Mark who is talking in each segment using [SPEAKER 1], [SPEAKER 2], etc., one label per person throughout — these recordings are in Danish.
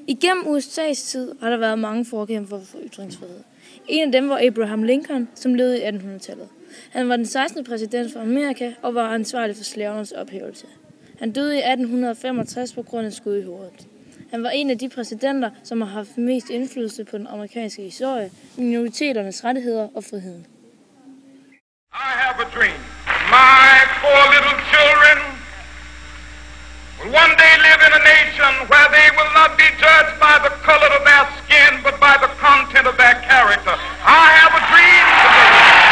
[SPEAKER 1] Igennem USA's tid har der været mange forkæmpere for ytringsfrihed. En af dem var Abraham Lincoln, som levede i 1800-tallet. Han var den 16. præsident for Amerika og var ansvarlig for slavernes ophævelse. Han døde i 1865 på grund af skud i hovedet. Han var en af de præsidenter, som har haft mest indflydelse på den amerikanske historie, minoriteternes rettigheder og friheden.
[SPEAKER 2] I have a dream. My four little children will one day live in a nation where they will not be judged by the color of their skin, but by the content of their character. I have a dream today.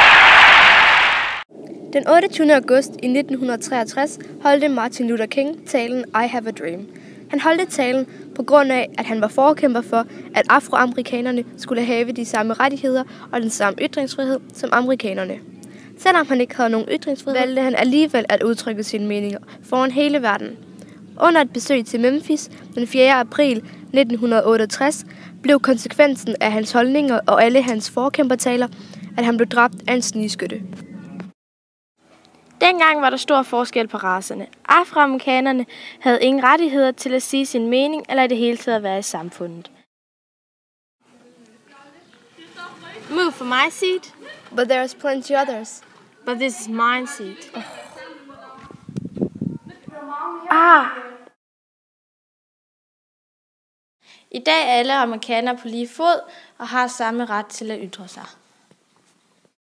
[SPEAKER 3] Den 28. august i 1963 holdte Martin Luther King talen I Have a Dream. Han holdte talen på grund af, at han var forkæmper for, at afroamerikanerne skulle have de samme rettigheder og den samme ytringsfrihed som amerikanerne. Selvom han ikke havde nogen ytringsfrihed, valgte han alligevel at udtrykke sine meninger foran hele verden. Under et besøg til Memphis den 4. april 1968 blev konsekvensen af hans holdninger og alle hans forkæmpertaler, at han blev dræbt af en snigskytte. Dengang var der stor forskel på racerne. Afroamerikanerne havde ingen rettigheder til at sige sin mening eller i det hele taget at være i samfundet.
[SPEAKER 4] Move for my seat.
[SPEAKER 3] But there's plenty others.
[SPEAKER 4] But this is my seat. I dag er alle amerikanere på lige fod og har samme ret til at ytre sig.